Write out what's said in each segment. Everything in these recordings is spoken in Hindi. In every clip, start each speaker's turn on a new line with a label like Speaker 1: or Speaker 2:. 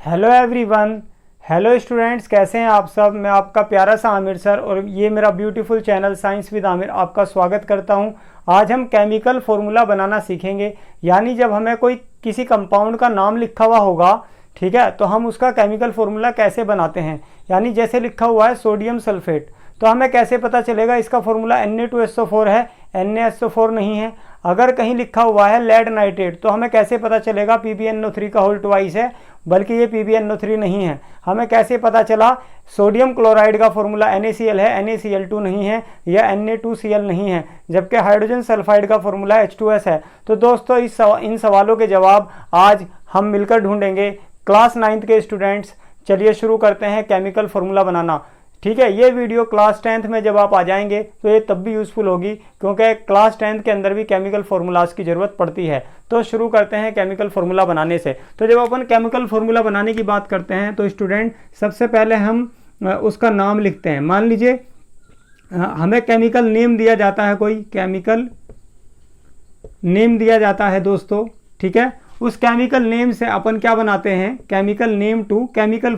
Speaker 1: Hello everyone. हेलो स्टूडेंट्स, कैसे हैं आप सब। मैं आपका प्यारा सा आमिर सर और ये मेरा beautiful channel science with Aamir आपका स्वागत करता हूं। आज हम केमिकल फार्मूला बनाना सीखेंगे, यानी जब हमें कोई किसी कंपाउंड का नाम लिखा हुआ होगा, ठीक है, तो हम उसका केमिकल फार्मूला कैसे बनाते हैं। यानी जैसे लिखा हुआ है सोडियम सल्फेट, तो हमें कैसे पता चलेगा इसका फार्मूला Na2SO4 है, NaSO4 नहीं है। अगर कहीं लिखा हुआ है लेड नाइट्रेट, तो हमें कैसे पता चलेगा PbNO3 का होल ट्वाइस है, बल्कि ये PbNO3 नहीं है। हमें कैसे पता चला सोडियम क्लोराइड का फार्मूला NaCl है, NaCl2 नहीं है, या Na2Cl नहीं है, जबकि हाइड्रोजन सल्फाइड का फार्मूला H2S है। तो दोस्तों इन सवालों के जवाब आज हम मिलकर ढूंढेंगे क्लास 9th के स्टूडेंट्स। चलिए शुरू करते हैं केमिकल फार्मूला बनाना। ठीक है, ये वीडियो क्लास 10th में जब आप आ जाएंगे तो ये तब भी यूज़फुल होगी, क्योंकि क्लास 10th के अंदर भी केमिकल फार्मूलाज की ज़रूरत पड़ती है। तो शुरू करते हैं केमिकल फार्मूला बनाने से। तो जब अपन केमिकल फार्मूला बनाने की बात करते हैं तो स्टूडेंट सबसे पहले हम उसका नाम लिखते हैं। मान लीजिए हमें केमिकल नेम दिया जाता है, कोई केमिकल नेम दिया जाता है दोस्तों, ठीक है। उस केमिकल नेम से अपन क्या बनाते हैं, chemical name to chemical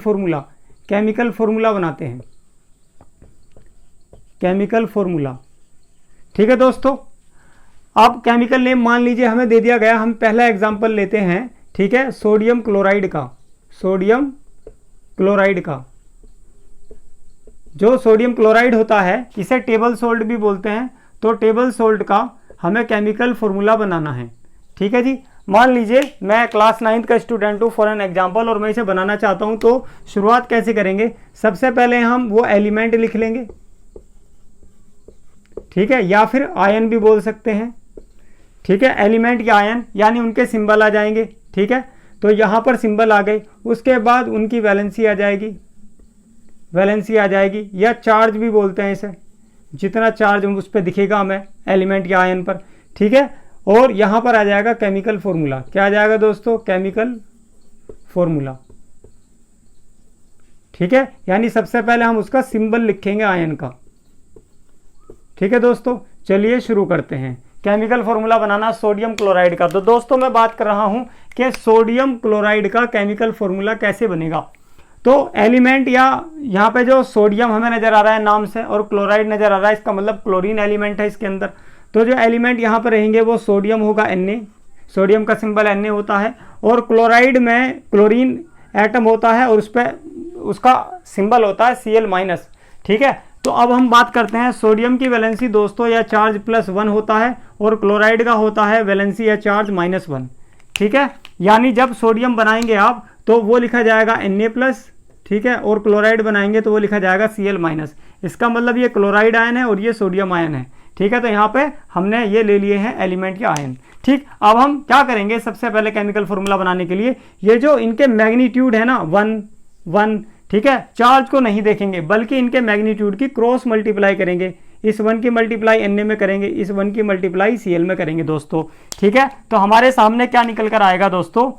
Speaker 1: formula बनाते हैं, केमिकल फार्मूला। ठीक है दोस्तों, अब केमिकल नेम मान लीजिए हमें दे दिया गया। हम पहला एग्जांपल लेते हैं, ठीक है, सोडियम क्लोराइड का। जो सोडियम क्लोराइड होता है इसे टेबल सोल्ट भी बोलते हैं, तो टेबल सोल्ट का हमें केमिकल फार्मूला बनाना है। ठीक है जी, मान लीजिए मैं क्लास 9th का स्टूडेंट हूँ फॉर एन एग्जाम्पल, और मैं इसे बनाना चाहता हूँ। तो शुरुआत कैसे करेंगे, सबसे पहले हम वो एलिमेंट लिख लेंगे, ठीक है, या फिर आयन भी बोल सकते हैं। ठीक है, एलिमेंट या आयन, यानी उनके सिंबल आ जाएंगे। ठीक है, तो यहाँ पर सिंबल आ गए, उसके बाद उनकी वैलेंसी आ जाएगी, या चार्ज भी बोलते हैं इसे, जितना चार्ज उस पर दिखेगा हमें एलिमेंट या आयन पर। ठीक है, और यहाँ पर आ जाएगा केमिकल फार्मूला। क्या आ जाएगा दोस्तों, केमिकल फार्मूला। ठीक है, यानी सबसे पहले हम उसका सिंबल लिखेंगे आयन का। ठीक है दोस्तों, चलिए शुरू करते हैं केमिकल फार्मूला बनाना सोडियम क्लोराइड का। तो दोस्तों मैं बात कर रहा हूं कि सोडियम क्लोराइड का केमिकल फार्मूला कैसे बनेगा। तो एलिमेंट, या यहाँ पे जो सोडियम हमें नजर आ रहा है नाम से और क्लोराइड नजर आ रहा है, इसका मतलब क्लोरीन एलिमेंट है इसके अंदर। तो जो एलिमेंट यहाँ पर रहेंगे वो सोडियम होगा, Na, सोडियम का सिंबल Na होता है, और क्लोराइड में क्लोरीन एटम होता है और उस पर उसका सिंबल होता है Cl-। ठीक है, तो अब हम बात करते हैं सोडियम की वैलेंसी दोस्तों, या चार्ज +1 होता है, और क्लोराइड का होता है वैलेंसी या चार्ज -1। ठीक है, यानी जब सोडियम बनाएंगे आप तो वो लिखा जाएगा Na+, ठीक है, और क्लोराइड बनाएंगे तो वो लिखा जाएगा Cl-। इसका मतलब ये क्लोराइड आयन है और ये सोडियम आयन है। ठीक है, तो यहाँ पे हमने ये ले लिए हैं एलिमेंट के आयन। ठीक, अब हम क्या करेंगे, सबसे पहले केमिकल फार्मूला बनाने के लिए ये जो इनके मैग्नीट्यूड है ना 1, ठीक है, चार्ज को नहीं देखेंगे बल्कि इनके मैग्नीट्यूड की क्रॉस मल्टीप्लाई करेंगे। इस 1 की मल्टीप्लाई Na में करेंगे, इस 1 की मल्टीप्लाई Cl में करेंगे दोस्तों। ठीक है, तो हमारे सामने क्या निकल कर आएगा दोस्तों,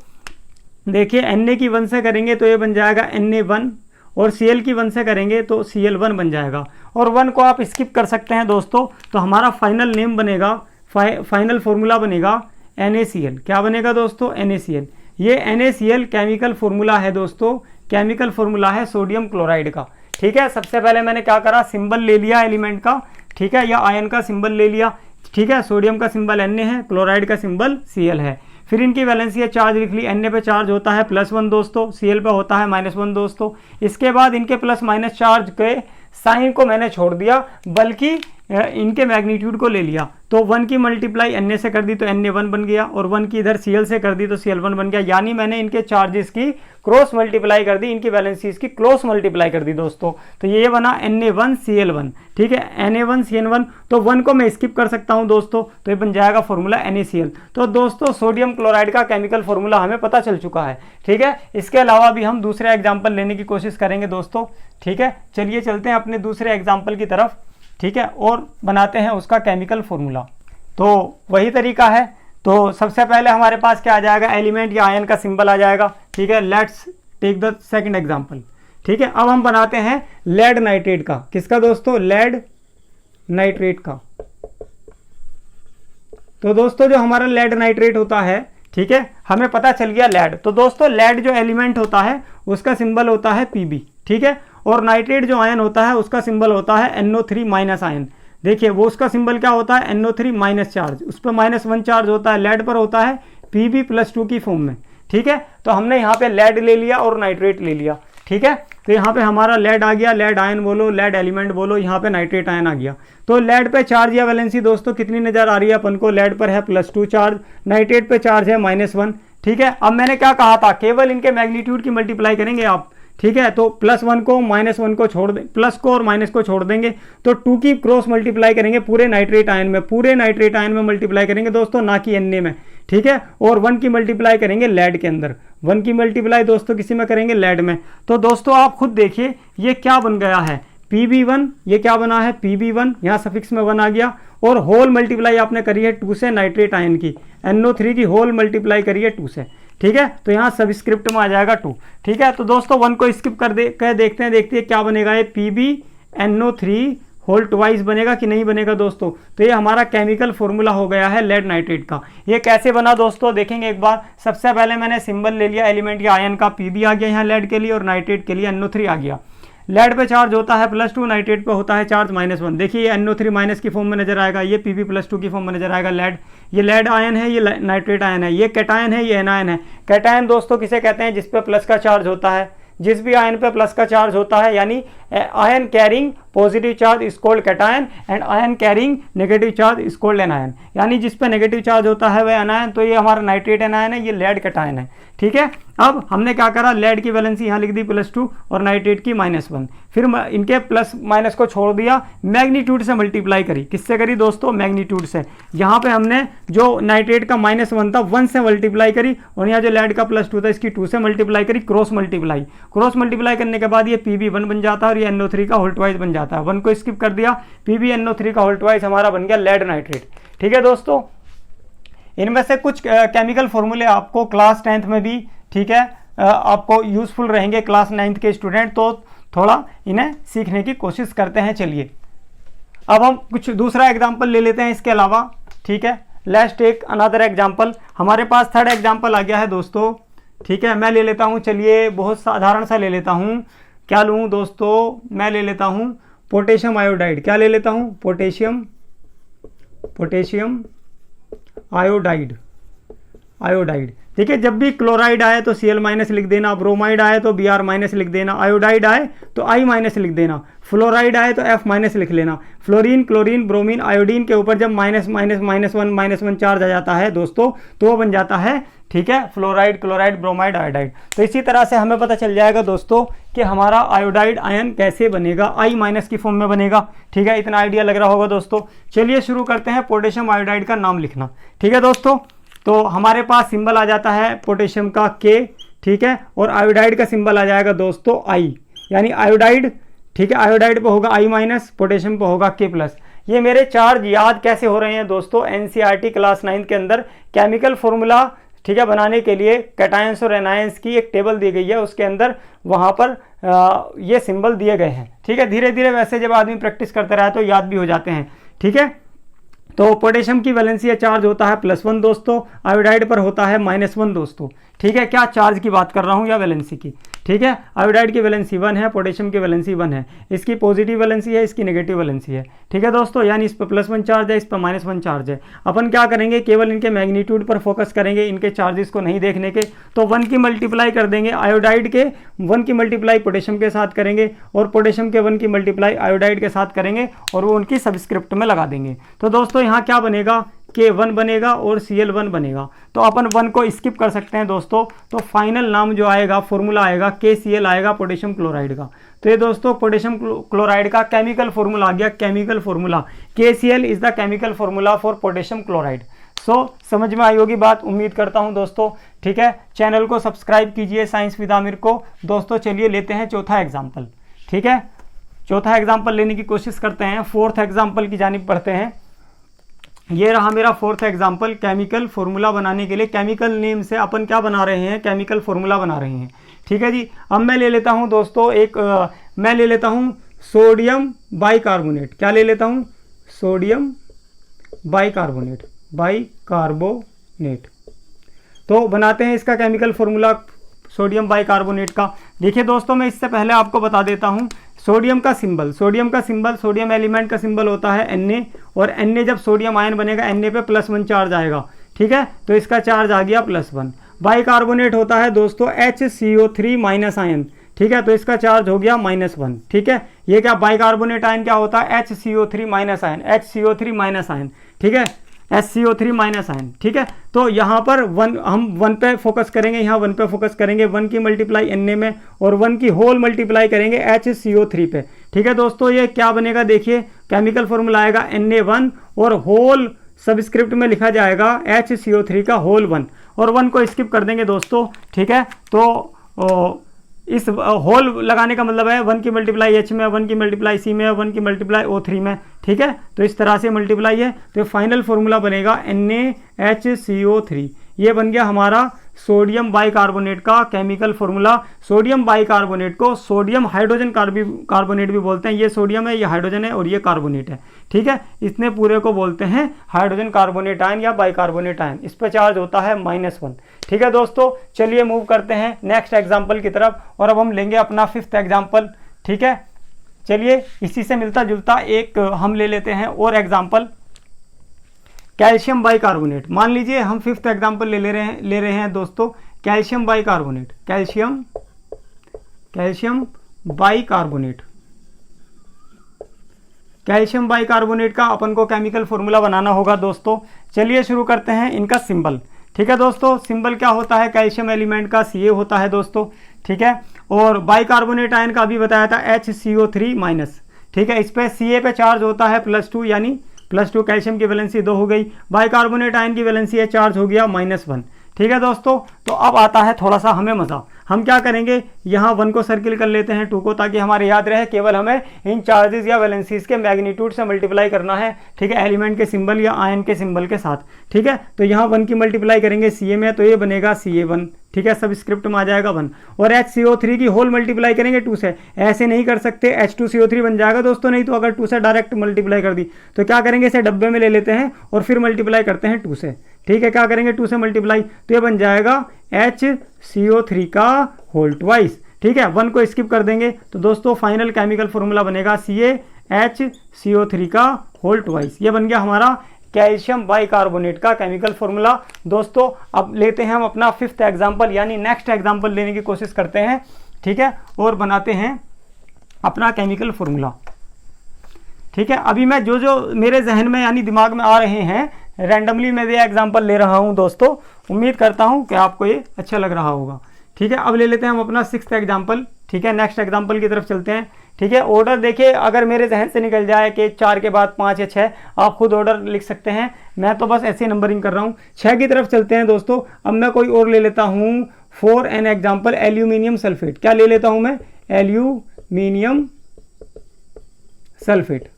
Speaker 1: देखिए Na की 1 से करेंगे तो ये बन जाएगा Na1, और Cl की 1 से करेंगे तो Cl1 बन जाएगा, और 1 को आप स्किप कर सकते हैं दोस्तों। तो हमारा फाइनल नेम बनेगा, फाइनल फार्मूला बनेगा NaCl। क्या बनेगा दोस्तों, NaCl। ये NaCl केमिकल फार्मूला है दोस्तों, केमिकल फार्मूला है सोडियम क्लोराइड का। ठीक है, सबसे पहले मैंने क्या करा, सिंबल ले लिया एलिमेंट का, ठीक है, या आयन का सिंबल ले लिया। ठीक है, सोडियम का सिंबल Na है, क्लोराइड का सिंबल Cl है। फिर इनकी वैलेंसी या चार्ज लिख ली। Na पे चार्ज होता है +1 दोस्तों, Cl पे होता है -1 दोस्तों। इसके बाद इनके +- चार्ज के साइन को मैंने छोड़ दिया, बल्कि इनके मैग्नीट्यूड को ले लिया। तो 1 की मल्टीप्लाई Na से कर दी तो Na1 बन गया, और 1 की इधर Cl से कर दी तो Cl1 बन गया। यानी मैंने इनके चार्जेस की क्रॉस मल्टीप्लाई कर दी, इनकी वैलेंसीज की क्रॉस मल्टीप्लाई कर दी दोस्तों। तो ये बना Na1 Cl1। ठीक है, Na1 Cl1, तो 1 को मैं स्किप कर सकता हूं दोस्तों, तो ये बन जाएगा फॉर्मूला NaCl। तो दोस्तों सोडियम क्लोराइड का केमिकल फार्मूला हमें पता चल चुका है। ठीक है, इसके अलावा भी हम दूसरे एग्जाम्पल लेने की कोशिश करेंगे दोस्तों। ठीक है, चलिए चलते हैं अपने दूसरे एग्जाम्पल की तरफ। ठीक है, और बनाते हैं उसका केमिकल फार्मूला। तो वही तरीका है। तो सबसे पहले हमारे पास क्या आ जाएगा, एलिमेंट या आयन का सिंबल आ जाएगा। ठीक है, let's take the second example. ठीक है, अब हम बनाते हैं लेड नाइट्रेट का। किसका दोस्तों, लेड नाइट्रेट का। तो दोस्तों जो हमारा लेड नाइट्रेट होता है, ठीक है, हमें पता चल गया लेड। तो दोस्तों लेड जो एलिमेंट होता है उसका सिंबल होता है Pb, ठीक है। और नाइट्रेट जो आयन होता है उसका सिंबल होता है NO3 माइनस आयन। देखिए वो उसका सिंबल क्या होता है, NO3 माइनस चार्ज, उस पर -1 चार्ज होता है, लेड पर होता है Pb+2 की फॉर्म में, ठीक है। तो हमने यहाँ पे लेड ले लिया और नाइट्रेट ले लिया, ठीक है। तो यहाँ पे हमारा लेड आ गया, लेड आयन बोलो, लेड एलिमेंट बोलो, यहाँ पे नाइट्रेट आयन आ गया। तो लेड पे चार्ज या वैलेंसी दोस्तों कितनी नजर आ रही है अपन को, लेड पर है +2 चार्ज, नाइट्रेट पे चार्ज है -1, ठीक है। अब मैंने क्या कहा था, केवल इनके मैग्नीट्यूड की मल्टीप्लाई करेंगे आप, ठीक है। तो +1 को -1 को छोड़ दें, प्लस को और माइनस को छोड़ देंगे, तो 2 की क्रॉस मल्टीप्लाई करेंगे पूरे नाइट्रेट आयन में, पूरे नाइट्रेट आयन में मल्टीप्लाई करेंगे दोस्तों, ना कि Na में, ठीक है। और 1 की मल्टीप्लाई करेंगे लेड के अंदर, 1 की मल्टीप्लाई दोस्तों किसी में करेंगे, लेड में। तो दोस्तों आप खुद देखिए ये क्या बन गया है, Pb1, ये क्या बना है Pb1, यहाँ सफिक्स में 1 आ गया, और होल मल्टीप्लाई आपने करी है 2 से नाइट्रेट आयन की, NO3 की होल मल्टीप्लाई करी है 2 से, ठीक है। तो यहाँ सबस्क्रिप्ट में आ जाएगा 2, ठीक है। तो दोस्तों 1 को स्किप कर देखते हैं क्या बनेगा, ये PbNO3 होल ट्वाइस बनेगा कि नहीं बनेगा दोस्तों। तो ये हमारा केमिकल फॉर्मूला हो गया है लेड नाइट्रेट का। ये कैसे बना दोस्तों, देखेंगे एक बार। सबसे पहले मैंने सिंबल ले लिया एलिमेंट या आयन का, Pb आ गया यहाँ लेड के लिए, और नाइट्रेट के लिए NO3 आ गया। लेड पे चार्ज होता है +2, नाइट्रेट पे होता है चार्ज -1। देखिए ये NO3 माइनस की फॉर्म में नजर आएगा, ये Pb+2 की फॉर्म में नजर आएगा लेड। ये लेड आयन है, ये नाइट्रेट आयन है, ये कैटायन है, ये एनायन है। कैटायन दोस्तों किसे कहते हैं, जिस पे प्लस का चार्ज होता है, जिस भी आयन पे प्लस का चार्ज होता है, यानी ion carrying positive charge is called cation and ion carrying negative charge is called anion. यानी जिस पे नेगेटिव चार्ज होता है वह एनायन, तो ये हमारा नाइट्रेट एनायन है, ये लेड कैटायन है, ठीक है। अब हमने क्या करा, लेड की वैलेंसी यहाँ लिख दी +2 और नाइट्रेट की -1, फिर इनके प्लस माइनस को छोड़ दिया, मैग्नीट्यूड से मल्टीप्लाई करी। किससे करी दोस्तों, मैग्नीट्यूड से। यहाँ पे हमने जो नाइट्रेट का -1 था 1 से मल्टीप्लाई करी, और यहाँ जो लेड का +2 था इसकी 2 से मल्टीप्लाई करी, क्रॉस मल्टीप्लाई करने के बाद ये Pb1 बन जाता है और ये NO3 का होल ट्वाइस बन जाता है। 1 को स्किप कर दिया, PbNO3 का होल ट्वाइस हमारा बन गया लेड नाइट्रेट, ठीक है दोस्तों। इनमें से कुछ केमिकल फॉर्मूले आपको क्लास 10th में भी, ठीक है, आपको यूजफुल रहेंगे क्लास 9th के स्टूडेंट, तो थोड़ा इन्हें सीखने की कोशिश करते हैं। चलिए अब हम कुछ दूसरा एग्जाम्पल ले लेते हैं इसके अलावा, ठीक है। Let's take another example. हमारे पास थर्ड एग्जाम्पल आ गया है दोस्तों, ठीक है। मैं ले लेता हूँ, चलिए बहुत साधारण सा ले लेता हूँ। क्या लूँ दोस्तों, मैं ले लेता हूँ पोटेशियम आयोडाइड। क्या ले लेता हूँ, पोटेशियम आयोडाइड। देखिए जब भी क्लोराइड आए तो Cl- लिख देना, ब्रोमाइड आए तो Br- लिख देना, आयोडाइड आए तो I- लिख देना, फ्लोराइड आए तो F- लिख लेना। फ्लोरीन, क्लोरीन, ब्रोमीन, आयोडीन के ऊपर जब -1 चार्ज आ जाता है दोस्तों, तो वो बन जाता है, ठीक है, फ्लोराइड, क्लोराइड, ब्रोमाइड, आयोडाइड। तो इसी तरह से हमें पता चल जाएगा दोस्तों कि हमारा आयोडाइड आयन कैसे बनेगा, I- की फॉर्म में बनेगा, ठीक है। इतना आइडिया लग रहा होगा दोस्तों। चलिए शुरू करते हैं पोटेशियम आयोडाइड का नाम लिखना, ठीक है दोस्तों। तो हमारे पास सिंबल आ जाता है पोटेशियम का K, ठीक है, और आयोडाइड का सिंबल आ जाएगा दोस्तों I, यानी आयोडाइड, ठीक है, आयोडाइड पे होगा I-, पोटेशियम पे होगा K+। ये मेरे चार्ज याद कैसे हो रहे हैं दोस्तों, NCERT क्लास 9 के अंदर केमिकल फॉर्मूला, ठीक है, बनाने के लिए कैटायंस और एनायंस की एक टेबल दी गई है, उसके अंदर वहाँ पर ये सिंबल दिए गए हैं, ठीक है। धीरे धीरे वैसे जब आदमी प्रैक्टिस करते रहा तो याद भी हो जाते हैं, ठीक है। तो पोटेशियम की वैलेंसी या चार्ज होता है +1 दोस्तों, आयोडाइड पर होता है -1 दोस्तों, ठीक है। क्या चार्ज की बात कर रहा हूँ या वैलेंसी की, ठीक है। आयोडाइड की वैलेंसी 1 है, पोटेशियम की वैलेंसी 1 है, इसकी पॉजिटिव वैलेंसी है, इसकी नेगेटिव वैलेंसी है, ठीक है दोस्तों। यानी इस पर +1 चार्ज है, इस पर -1 चार्ज है। अपन क्या करेंगे, केवल इनके मैग्नीट्यूड पर फोकस करेंगे, इनके चार्जेस को नहीं देखने के। तो 1 की मल्टीप्लाई कर देंगे आयोडाइड के, 1 की मल्टीप्लाई पोटेशियम के साथ करेंगे, और पोटेशियम के 1 की मल्टीप्लाई आयोडाइड के साथ करेंगे, और वो उनकी सबस्क्रिप्ट में लगा देंगे। तो दोस्तों यहाँ क्या बनेगा, K1 बनेगा और Cl1 बनेगा। तो अपन 1 को स्किप कर सकते हैं दोस्तों। तो फाइनल नाम जो आएगा, फॉर्मूला आएगा KCl आएगा पोटेशियम क्लोराइड का। तो ये दोस्तों पोटेशियम क्लोराइड का केमिकल फॉर्मूला आ गया, chemical formula KCl is the chemical formula for potassium chloride. So समझ में आई होगी बात, उम्मीद करता हूँ दोस्तों, ठीक है। चैनल को सब्सक्राइब कीजिए साइंस विद आमिर को दोस्तों। चलिए लेते हैं चौथा एग्जाम्पल, ठीक है। चौथा एग्जाम्पल लेने की कोशिश करते हैं, फोर्थ एग्जाम्पल की जानिब पढ़ते हैं। ये रहा मेरा फोर्थ एग्जाम्पल, केमिकल फॉर्मूला बनाने के लिए। केमिकल नेम से अपन क्या बना रहे हैं, केमिकल फॉर्मूला बना रहे हैं, ठीक है जी। अब मैं ले लेता हूं दोस्तों मैं ले लेता हूं सोडियम बाइकार्बोनेट। क्या ले लेता हूं, सोडियम बाइकार्बोनेट। तो बनाते हैं इसका केमिकल फॉर्मूला। सोडियम बाइकार्बोनेट का। देखिए दोस्तों, मैं इससे पहले आपको बता देता हूँ सोडियम का सिंबल, सोडियम एलिमेंट का सिंबल होता है Na, और Na जब सोडियम आयन बनेगा Na पे +1 चार्ज आएगा, ठीक है, तो इसका चार्ज आ गया +1। बाइकार्बोनेट होता है दोस्तों HCO3 माइनस आयन, ठीक है, तो इसका चार्ज हो गया -1, ठीक है। ये क्या बाइकार्बोनेट आयन क्या होता है, HCO3 minus ion, HCO3 minus ion, ठीक है, HCO3 माइनस आयन, ठीक है। तो यहाँ पर हम 1 पे फोकस करेंगे, यहाँ 1 पे फोकस करेंगे, 1 की मल्टीप्लाई Na में और 1 की होल मल्टीप्लाई करेंगे HCO3 पे, ठीक है दोस्तों। ये क्या बनेगा, देखिए केमिकल फॉर्मूला आएगा Na1 और होल सबस्क्रिप्ट में लिखा जाएगा HCO3 का होल 1, और 1 को स्किप कर देंगे दोस्तों, ठीक है। तो इस होल लगाने का मतलब है 1 की मल्टीप्लाई H में, 1 की मल्टीप्लाई C में, 1 की मल्टीप्लाई O3 में, ठीक है। तो इस तरह से मल्टीप्लाई है, तो फाइनल फॉर्मूला बनेगा NaHCO3। ये बन गया हमारा सोडियम बाइकार्बोनेट का केमिकल फॉर्मूला। सोडियम बाइकार्बोनेट को सोडियम हाइड्रोजन कार्बोनेट भी बोलते हैं। ये सोडियम है, ये हाइड्रोजन है और ये कार्बोनेट है, ठीक है। इतने पूरे को बोलते हैं हाइड्रोजन कार्बोनेट आयन या बाइकार्बोनेट आयन। इस पर चार्ज होता है -1, ठीक है दोस्तों। चलिए मूव करते हैं नेक्स्ट एग्जाम्पल की तरफ, और अब हम लेंगे अपना 5th एग्जाम्पल, ठीक है। चलिए इसी से मिलता जुलता एक हम ले लेते हैं और एग्जाम्पल, कैल्शियम बाइकार्बोनेट। मान लीजिए हम 5th एग्जाम्पल ले रहे हैं दोस्तों, calcium bicarbonate, calcium bicarbonate. Calcium bicarbonate का अपन को केमिकल फॉर्मूला बनाना होगा दोस्तों। चलिए शुरू करते हैं इनका सिंबल, ठीक है दोस्तों। सिंबल क्या होता है कैल्शियम एलिमेंट का, Ca होता है दोस्तों, ठीक है। और बाइकार्बोनेट आयन का अभी बताया था HCO3 माइनस, ठीक है। इस पे Ca पे चार्ज होता है +2, यानी +2, कैल्शियम की वैलेंसी 2 हो गई, बाइकार्बोनेट आयन की वैलेंसी है चार्ज हो गया -1, ठीक है दोस्तों। तो अब आता है थोड़ा सा हमें मज़ा। हम क्या करेंगे, यहाँ 1 को सर्किल कर लेते हैं, 2 को, ताकि हमारे याद रहे केवल हमें इन चार्जेस या वैलेंसीज के मैग्नीट्यूड से मल्टीप्लाई करना है, ठीक है, एलिमेंट के सिंबल या आयन के सिंबल के साथ, ठीक है। तो यहाँ 1 की मल्टीप्लाई करेंगे Ca में, तो ये बनेगा Ca1, ठीक है, सब स्क्रिप्ट में आ जाएगा 1, और HCO3 की होल मल्टीप्लाई करेंगे 2 से। ऐसे नहीं कर सकते, H2CO3 बन जाएगा दोस्तों, नहीं तो अगर 2 से डायरेक्ट मल्टीप्लाई कर दी तो क्या करेंगे, इसे डब्बे में ले लेते हैं और फिर मल्टीप्लाई करते हैं 2 से, ठीक है। क्या करेंगे, 2 से मल्टीप्लाई, तो ये बन जाएगा HCO3 का होल ट्वाइस, ठीक है। 1 को स्किप कर देंगे तो दोस्तों फाइनल केमिकल फॉर्मूला बनेगा CaHCO3 का होल ट्वाइस। ये बन गया हमारा कैल्शियम बाइकार्बोनेट का केमिकल फॉर्मूला दोस्तों। अब लेते हैं हम अपना 5th एग्जाम्पल, यानी नेक्स्ट एग्जाम्पल लेने की कोशिश करते हैं, ठीक है, और बनाते हैं अपना केमिकल फॉर्मूला, ठीक है। अभी मैं जो मेरे जहन में यानी दिमाग में आ रहे हैं, रैंडमली मैं ये एग्जाम्पल ले रहा हूं दोस्तों। उम्मीद करता हूं कि आपको ये अच्छा लग रहा होगा, ठीक है। अब ले लेते हैं हम अपना 6th एग्जाम्पल, ठीक है। नेक्स्ट एग्जाम्पल की तरफ चलते हैं, ठीक है। ऑर्डर देखिए, अगर मेरे जहन से निकल जाए कि 4 के बाद 5 या 6, आप खुद ऑर्डर लिख सकते हैं, मैं तो बस ऐसे नंबरिंग कर रहा हूँ। 6 की तरफ चलते हैं दोस्तों। अब मैं कोई और ले लेता हूँ for an example, aluminium sulphate. क्या ले लेता हूँ मैं, एल्यूमिनियम सल्फेट,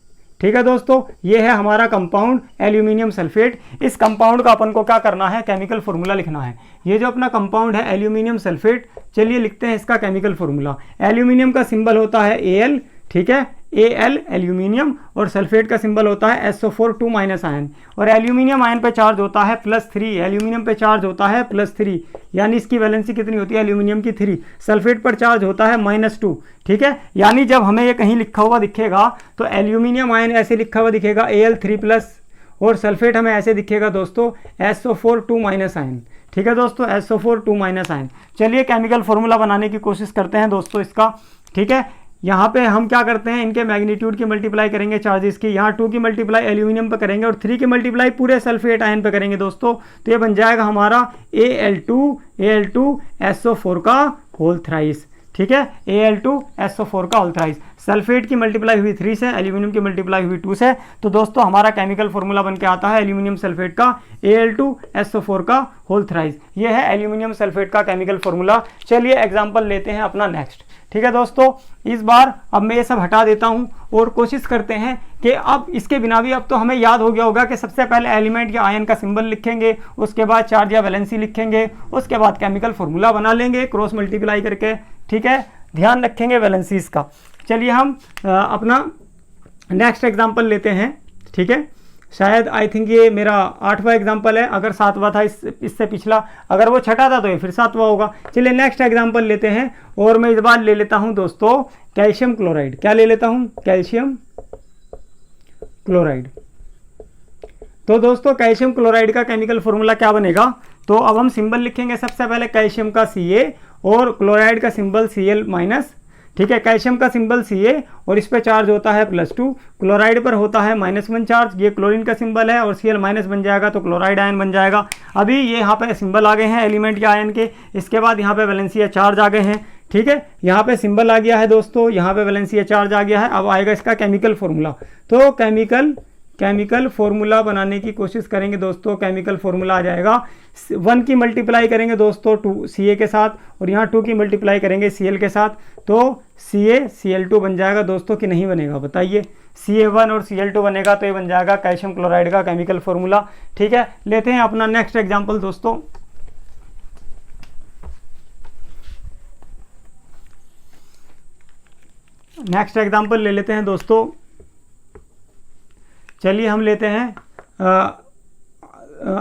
Speaker 1: ठीक है दोस्तों। ये है हमारा कंपाउंड एल्यूमिनियम सल्फेट। इस कंपाउंड का अपन को क्या करना है, केमिकल फॉर्मूला लिखना है। ये जो अपना कंपाउंड है एल्यूमिनियम सल्फेट, चलिए लिखते हैं इसका केमिकल फॉर्मूला। एल्यूमिनियम का सिंबल होता है Al, ठीक है, Al एल्यूमिनियम, और सल्फेट का सिंबल होता है SO4 2 माइनस आयन, और एल्यूमिनियम आयन पे चार्ज होता है +3, एल्यूमिनियम पे चार्ज होता है +3, यानी इसकी वैलेंसी कितनी होती है एल्यूमिनियम की 3। सल्फेट पर चार्ज होता है -2, ठीक है। यानी जब हमें ये कहीं लिखा हुआ दिखेगा तो एल्यूमिनियम आयन ऐसे लिखा हुआ दिखेगा Al3+, और सल्फेट हमें ऐसे दिखेगा दोस्तों SO4 2 माइनस आयन, ठीक है दोस्तों, SO4 2 माइनस आयन। चलिए केमिकल फॉर्मूला बनाने की कोशिश करते हैं दोस्तों इसका, ठीक है। यहाँ पे हम क्या करते हैं, इनके मैग्नीट्यूड की मल्टीप्लाई करेंगे चार्जेस की। यहाँ 2 की मल्टीप्लाई एल्यूमिनियम पे करेंगे और 3 की मल्टीप्लाई पूरे सल्फेट आयन पे करेंगे दोस्तों। तो ये बन जाएगा हमारा Al2SO4 का होल थ्राइस, ठीक है, Al2SO4 का होल थ्राइस। सल्फेट की मल्टीप्लाई हुई 3 से, एल्यूमिनियम की मल्टीप्लाई हुई 2 से, तो दोस्तों हमारा केमिकल फॉर्मूला बन के आता है एल्यूमिनियम सल्फेट का Al2SO4 का होल थ्राइस। ये है एल्यूमिनियम सल्फेट का केमिकल फॉर्मूला। चलिए एग्जाम्पल लेते हैं अपना नेक्स्ट, ठीक है दोस्तों। इस बार अब मैं ये सब हटा देता हूं और कोशिश करते हैं कि अब इसके बिना भी अब तो हमें याद हो गया होगा कि सबसे पहले एलिमेंट या आयन का सिंबल लिखेंगे, उसके बाद चार्ज या वैलेंसी लिखेंगे, उसके बाद केमिकल फॉर्मूला बना लेंगे क्रॉस मल्टीप्लाई करके, ठीक है, ध्यान रखेंगे वैलेंसीज का। चलिए हम अपना नेक्स्ट एग्जाम्पल लेते हैं, ठीक है। शायद आई थिंक ये मेरा 8वां एग्जाम्पल है, अगर 7वां था इससे पिछला, अगर वो छठा था तो ये फिर 7वां होगा। चलिए नेक्स्ट एग्जाम्पल लेते हैं, और मैं इस बार ले लेता हूं दोस्तों कैल्शियम क्लोराइड। क्या ले लेता हूं? Calcium chloride. तो दोस्तों कैल्शियम क्लोराइड का केमिकल फॉर्मूला क्या बनेगा? तो अब हम सिंबल लिखेंगे सबसे पहले कैल्शियम का Ca और क्लोराइड का सिंबल Cl-। ठीक है, कैल्शियम का सिंबल Ca और इस पे चार्ज होता है +2, क्लोराइड पर होता है -1 चार्ज, ये क्लोरीन का सिंबल है और Cl- बन जाएगा तो क्लोराइड आयन बन जाएगा। अभी ये यहाँ पे सिंबल आ गए हैं एलिमेंट या आयन के, इसके बाद यहाँ पे वैलेंसी चार्ज आ गए हैं। ठीक है, यहाँ पे सिंबल आ गया है दोस्तों, यहाँ पे वैलेंसी चार्ज आ गया है। अब आएगा इसका केमिकल फॉर्मूला। तो केमिकल फॉर्मूला बनाने की कोशिश करेंगे दोस्तों। केमिकल फॉर्मूला आ जाएगा 1 की मल्टीप्लाई करेंगे दोस्तों 2 Ca के साथ, और यहाँ 2 की मल्टीप्लाई करेंगे Cl के साथ, तो CaCl2 बन जाएगा दोस्तों कि नहीं बनेगा बताइए? Ca1 और Cl2 बनेगा तो ये बन जाएगा कैल्शियम क्लोराइड का केमिकल फॉर्मूला। ठीक है, लेते हैं अपना नेक्स्ट एग्जाम्पल दोस्तों। नेक्स्ट एग्जाम्पल ले लेते हैं दोस्तों। चलिए हम लेते हैं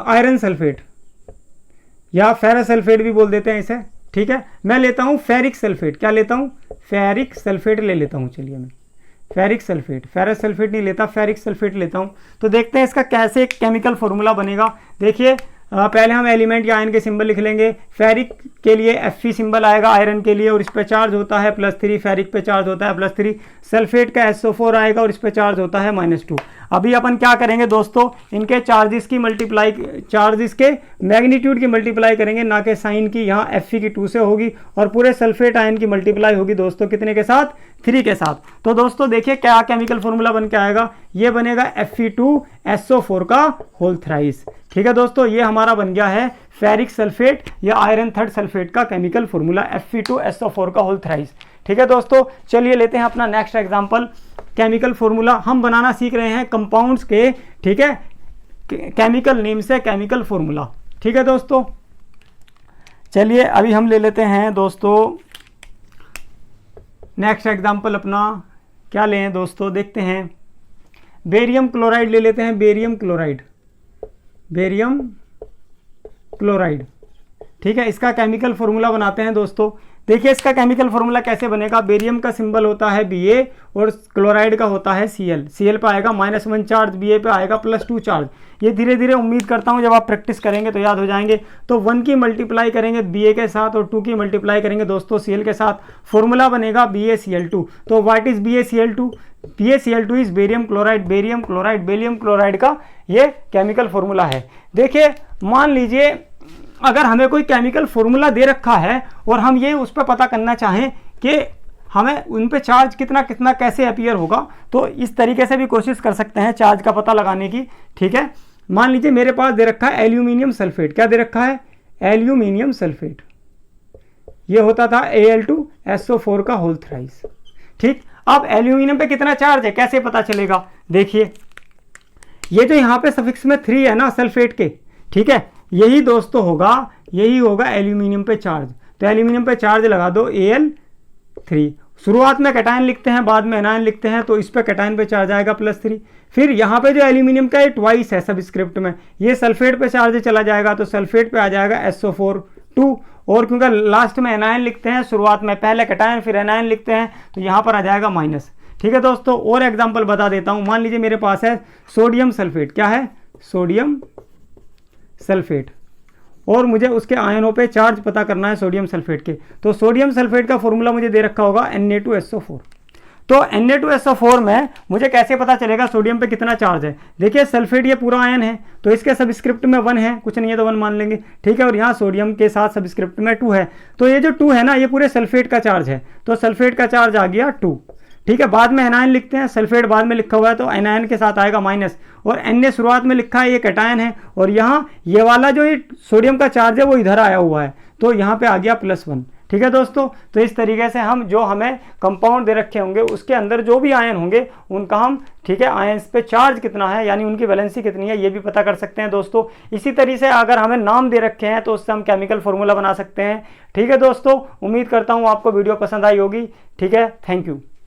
Speaker 1: आयरन सल्फेट या फेरस सल्फेट भी बोल देते हैं इसे। ठीक है, मैं लेता हूं फेरिक सल्फेट। क्या लेता हूं? फेरिक सल्फेट ले लेता हूं। चलिए मैं फेरिक सल्फेट, फेरस सल्फेट नहीं लेता, फेरिक सल्फेट लेता हूं। तो देखते हैं इसका कैसे केमिकल फॉर्मूला बनेगा। देखिए पहले हम एलिमेंट या आयन के सिंबल लिख लेंगे। फेरिक के लिए Fe सिंबल आएगा आयरन के लिए, और इस पे चार्ज होता है +3, फेरिक पे चार्ज होता है +3। सल्फेट का SO4 आएगा और इस पे चार्ज होता है -2। अभी अपन क्या करेंगे दोस्तों, इनके चार्जेस की मल्टीप्लाई, चार्जेस के मैग्नीट्यूड की मल्टीप्लाई करेंगे, ना कि साइन की। यहाँ Fe की 2 से होगी और पूरे सल्फेट आयन की मल्टीप्लाई होगी दोस्तों कितने के साथ? 3 के साथ। तो दोस्तों देखिए क्या केमिकल फॉर्मूला बन के आएगा, ये बनेगा Fe2SO4 का होल थ्राइस। ठीक है दोस्तों, ये हमारा बन गया है फेरिक सल्फेट या आयरन थर्ड सल्फेट का केमिकल फॉर्मूला Fe2SO4 का होल थ्राइस। ठीक है दोस्तों, चलिए लेते हैं अपना नेक्स्ट एग्जांपल। केमिकल फॉर्मूला हम बनाना सीख रहे हैं कंपाउंड्स के। ठीक है, केमिकल नेम से केमिकल फॉर्मूला। ठीक है दोस्तों, चलिए अभी हम ले लेते हैं दोस्तों नेक्स्ट एग्जांपल अपना। क्या लें दोस्तों, देखते हैं। बेरियम क्लोराइड ले लेते हैं। Barium chloride, barium chloride. ठीक है, इसका केमिकल फॉर्मूला बनाते हैं दोस्तों। देखिए इसका केमिकल फॉर्मूला कैसे बनेगा। बेरियम का सिंबल होता है Ba और क्लोराइड का होता है Cl। Cl पे आएगा -1 चार्ज, Ba पे आएगा +2 चार्ज। ये धीरे धीरे उम्मीद करता हूँ जब आप प्रैक्टिस करेंगे तो याद हो जाएंगे। तो 1 की मल्टीप्लाई करेंगे Ba के साथ और 2 की मल्टीप्लाई करेंगे दोस्तों Cl के साथ, फॉर्मूला बनेगा BaCl2। तो what is BaCl2? BaCl2 is barium chloride. Barium chloride, barium chloride का ये केमिकल फॉर्मूला है। देखिए मान लीजिए अगर हमें कोई केमिकल फॉर्मूला दे रखा है और हम ये उस पर पता करना चाहें कि हमें उन पे चार्ज कितना कितना कैसे अपीयर होगा, तो इस तरीके से भी कोशिश कर सकते हैं चार्ज का पता लगाने की। ठीक है, मान लीजिए मेरे पास दे रखा है एल्यूमिनियम सल्फेट। क्या दे रखा है? Aluminium sulphate. ये होता था Al2SO4 का होल थ्राइस। ठीक, अब एल्यूमिनियम पे कितना चार्ज है कैसे पता चलेगा? देखिए ये जो यहाँ पे सफिक्स में 3 है ना सल्फेट के, ठीक है, यही दोस्तों होगा, यही होगा एल्यूमिनियम पे चार्ज। तो एल्यूमिनियम पे चार्ज लगा दो Al3। शुरुआत में कैटायन लिखते हैं, बाद में एनायन लिखते हैं, तो इस पे कैटायन पे चार्ज आएगा +3। फिर यहाँ पे जो एल्यूमिनियम का ट्वाइस है सबस्क्रिप्ट में, ये सल्फेट पे चार्ज चला जाएगा, तो सल्फेट पे आ जाएगा SO4 और क्योंकि लास्ट में एनायन लिखते हैं, शुरुआत में पहले कैटायन फिर एनायन लिखते हैं, तो यहाँ पर आ जाएगा माइनस। ठीक है दोस्तों, और एग्जाम्पल बता देता हूँ। मान लीजिए मेरे पास है सोडियम सल्फेट। क्या है? सोडियम सल्फेट, और मुझे उसके आयनों पे चार्ज पता करना है सोडियम सल्फेट के। तो सोडियम सल्फेट का फॉर्मूला मुझे दे रखा होगा Na2SO4। तो Na2SO4 में मुझे कैसे पता चलेगा सोडियम पे कितना चार्ज है? देखिए सल्फेट ये पूरा आयन है, तो इसके सबस्क्रिप्ट में 1 है, कुछ नहीं है तो 1 मान लेंगे। ठीक है, और यहाँ सोडियम के साथ सबस्क्रिप्ट में 2 है, तो ये जो 2 है ना, ये पूरे सल्फेट का चार्ज है, तो सल्फेट का चार्ज आ गया 2। ठीक है, बाद में एनायन लिखते हैं, सल्फेट बाद में लिखा हुआ है, तो एनायन के साथ आएगा माइनस, और Na शुरुआत में लिखा है, ये कैटायन है, और यहाँ ये वाला जो ये सोडियम का चार्ज है वो इधर आया हुआ है, तो यहाँ पे आ गया +1। ठीक है दोस्तों, तो इस तरीके से हम जो हमें कंपाउंड दे रखे होंगे उसके अंदर जो भी आयन होंगे उनका हम, ठीक है, आयन्स पे चार्ज कितना है यानी उनकी वैलेंसी कितनी है ये भी पता कर सकते हैं दोस्तों। इसी तरीके से अगर हमें नाम दे रखे हैं तो उससे हम केमिकल फॉर्मूला बना सकते हैं। ठीक है दोस्तों, उम्मीद करता हूँ आपको वीडियो पसंद आई होगी। ठीक है, थैंक यू।